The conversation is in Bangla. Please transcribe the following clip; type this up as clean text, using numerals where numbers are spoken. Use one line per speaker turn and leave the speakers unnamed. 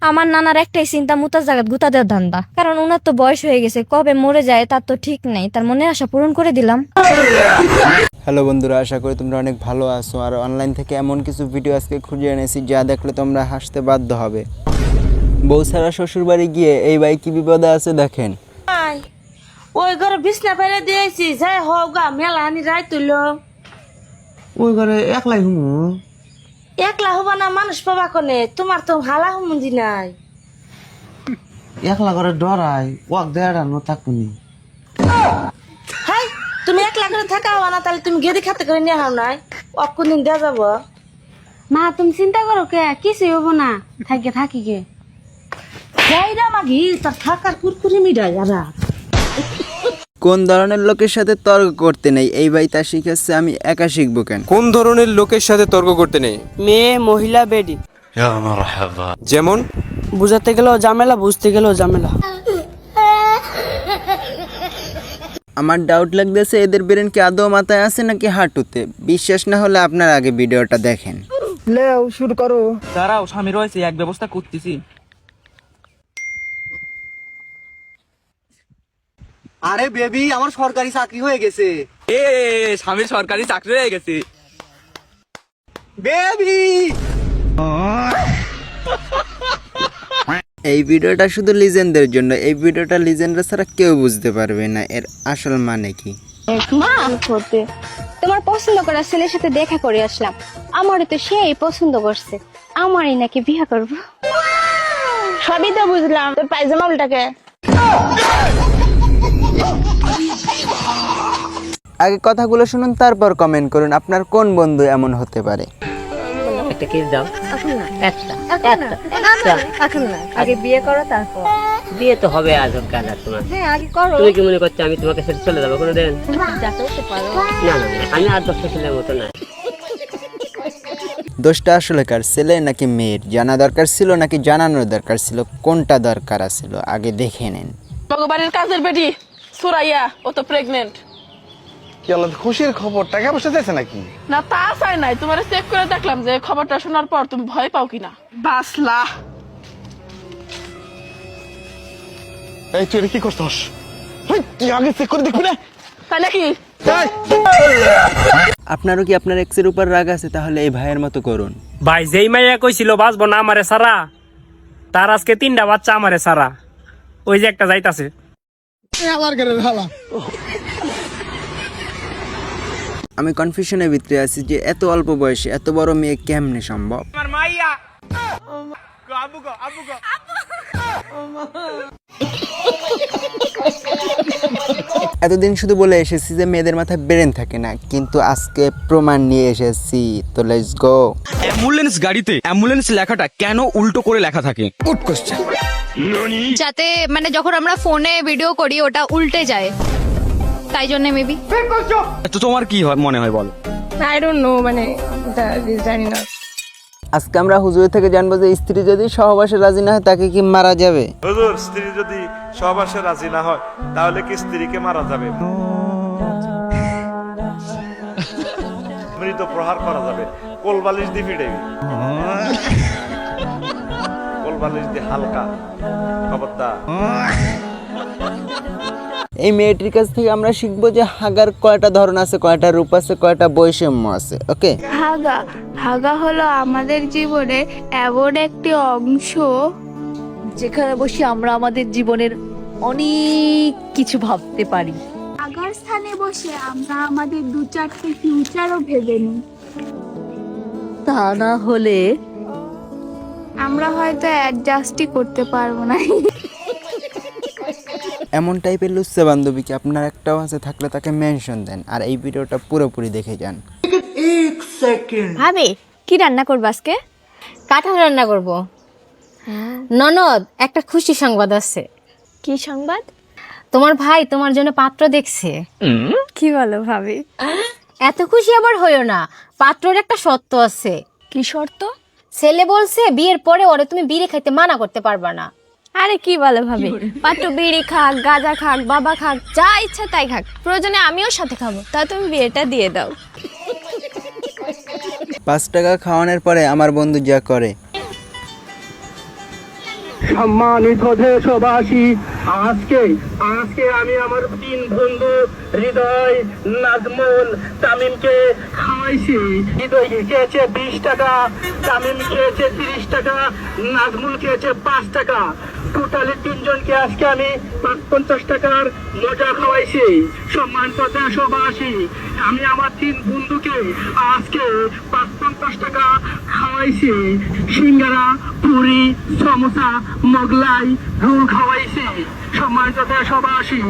আমার নানার একটাই চিন্তা মুতার জায়গা গুতা দেওয়ার ধান্দা, কারণ ওনার তো বয়স হয়ে গেছে, কবে মরে যায় তার তো ঠিক নেই। তার মনে আশা পূরণ করে দিলাম।
হ্যালো বন্ধুরা, আশা করি তোমরা অনেক ভালো আছো। আর অনলাইন থেকে এমন কিছু ভিডিও আজকে খুঁজে এনেছি যা দেখলে তোমরা হাসতে বাধ্য হবে। বউ ছাড়া শ্বশুর বাড়ি গিয়ে এই ভাই কি বিপদে আছে দেখেন।
ওই ঘরে বিছনা ফেলে দিয়েছি, যাই হোক গা মেলা আনি রাই তুল।
ওই ঘরে একলাই হুমু।
একলা হবা না, মানুষ পাবা কনে, তোমার তো হালা হুমুন্দি নাই।
একলা ঘরে ডরাই ওয়াক দেড়ানো থাকুনি।
হাই, তুমি একলা করে থাকা হওয়া না, তাহলে তুমি গেদি খাতে করে নিয়ে হাও নাই, অক্ষণ দিন দেওয়া যাবো।
মা তুমি চিন্তা করো কে, কিছু হবো না, থাকে থাকি কে।
যাইরা মাগি তার থাকার কুরকুরি মিডাই যারা।
কোন ধরনের লোকের সাথে তর্ক করতে নেই এই ভাই তা শিখাচ্ছে, আমি একা শিখবো কেন?
কোন ধরনের লোকের সাথে তর্ক করতে নেই?
মেয়ে মহিলা বেডি।
যেমন
বুঝাতে গেলেও ঝামেলা, বুঝতে গেলেও ঝামেলা।
আমার ডাউট লাগতেছে এদের ব্রেন কি আদৌ মাথায় আছে নাকি হাঁটুতে। বিশ্বাস না হলে আপনার আগে ভিডিওটা দেখেন।
লেও শুরু করো।
দাঁড়াও, স্বামী রয়েছে, এক ব্যবস্থা করতেছি।
আরে বেবি, আমার সরকারি চাকরি হয়ে গেছে।
এ স্বামীর সরকারি চাকরি হয়ে গেছে।
বেবি
এই ভিডিওটা শুধু লিজেন্ডদের জন্য। এই ভিডিওটা লিজেন্ডরা ছাড়া কেউ বুঝতে পারবে না এর আসল মানে কি।
তোমার পছন্দ করা ছেলের সাথে দেখা করে আসলাম, আমারও তো সেই পছন্দ করছে, আমারই নাকি বিয়ে করবো।
সবই তো বুঝলাম, তোর পায়জামা উল্টাকে।
আগে কথাগুলো শুনুন, তারপর কমেন্ট করুন আপনার কোন বন্ধু এমন হতে পারে।
একটা কিস দাও।
এখন না, আগে বিয়ে করো তারপর।
বিয়ে তো হবে আজ হোক কাল, তোমার
হ্যাঁ আগে করো।
তুমি কি মনে করছো আমি তোমাকে ছেড়ে চলে যাবো কোনোদিন?
যাতে হতে পারো।
না না না, আমি আর 10টা ছেলের মতো না।
দোষটা আসলে কার, ছেলে নাকি মেয়ের? জানা দরকার ছিল নাকি জানানোর দরকার ছিল? কোনটা দরকার ছিল আগে দেখে নেন।
ভগবানের কাজের বেটি সুরাইয়া, ও তো প্রেগনেন্ট।
কি হলো, খুশির খবর? টাকা পয়সা দিয়েছে নাকি?
না তা চাই নাই, তোমার চেক করে দেখলাম যে খবরটা শোনার পর তুমি ভয় পাও কিনা। বাসলা
এই তুই কি করছস? তুই আগে চেক করে দেখবি না?
তাই নাকি?
আপনারও কি আপনার এক্সের উপর রাগ আছে? তাহলে এই ভাইয়ের মতো করুন।
ভাই যেই মাইয়া কইছিল বাঁচবো না আমারে সারা, তার আজকে 3টা বাচ্চা আমারে সারা। ওই যে একটা যাইতাছে।
আমি কনফিউশনের ভিতরে আছি যে এত অল্প বয়সে এত বড় মেয়ে কেমনে সম্ভব। এতদিন শুধু বলে এসেছি যে মেয়েদের মাথায় ব্রেন থাকে না, কিন্তু আজকে প্রমাণ নিয়ে এসেছি। তো লেটস গো।
অ্যাম্বুলেন্স গাড়িতে অ্যাম্বুলেন্স লেখাটা কেন উল্টো করে লেখা থাকে? Good question.
যাতে মানে যখন আমরা ফোনে ভিডিও করি ওটা উল্টে যায়, তাই জন্য মেবি।
তো তোমার কি মনে হয় বল?
আই ডোন্ট নো, মানে জানি না।
আজকে আমরা হুজুর থেকে জানবো যে স্ত্রী যদি সহবাসে রাজি না হয় তাকে কি মারা যাবে?
হুজুর, স্ত্রী যদি সহবাসে রাজি না হয় তাহলে কি স্ত্রীকে মারা যাবে? মৃত প্রহার করা যাবে, কোলবালিশ দিয়ে ফিডেবি, কোলবালিশ দিয়ে হালকা। খবরদার।
এই মেয়েটির কাছ থেকে আমরা শিখবো যে হাগার কয়টা ধরন আছে, কয়টা রূপ আছে, কয়টা বৈষম্য আছে। ওকে,
হাগা হলো আমাদের জীবনে এমন একটি অংশ
যেখানে বসে আমরা আমাদের জীবনের অনেক কিছু ভাবতে পারি।
হাগার স্থানে বসে আমরা আমাদের 2-4টি ফিউচারও ভেবে নিই।
তা না হলে
আমরা হয়তো অ্যাডজাস্টই করতে পারবো না।
এমন টাইপের লুচ্চা বান্ধবীকে আপনার একটাও আছে থাকলে তাকে মেনশন দেন, আর এই ভিডিওটা পুরোপুরি দেখে যান।
ভাবি কি রান্না করবো আজকে? কাঁঠাল রান্না করব। ননদ, একটা খুশি সংবাদ আছে।
কি সংবাদ?
তোমার ভাই তোমার জন্য পাত্র দেখছে।
কি বলো ভাবি?
এত খুশি আবার হইও না, পাত্রের একটা শর্ত আছে।
কি শর্ত?
ছেলে বলছে বিয়ের পরে ওরে তুমি বিড়ি খাইতে মানা করতে পারবা না।
আরে কি বলে ভাবি, পাত্র বিড়ি খাক, গাঁজা খাক, বাবা খাক, যা ইচ্ছা তাই খাক, প্রয়োজনে আমিও সাথে খাবো, তা তুমি বিয়েটা দিয়ে দাও।
5 টাকা খাওয়ানোর পরে আমার বন্ধু যা করে।
সম্মানিত দেশবাসী, আজকে আমি আমার 3 বন্ধু হৃদয়, নাজমুল, তামিমকে খাওয়াইছি। হৃদয় খেয়েছে 20 টাকা, তামিম খেয়েছে 30 টাকা, নাজমুল খেয়েছে 5 টাকা। টোটালি 3 জনকে আজকে আমি 50 টাকার মজা খাওয়াইছি। সম্মানিত দেশবাসী, আমি আমার 3 বন্ধুকে আজকে 50 টাকা খাওয়াইছি। সিঙ্গারা, পুরি, সমোসা, মোগলাই, রোল খাওয়াইছি। সম্মানিত দেশবাসী,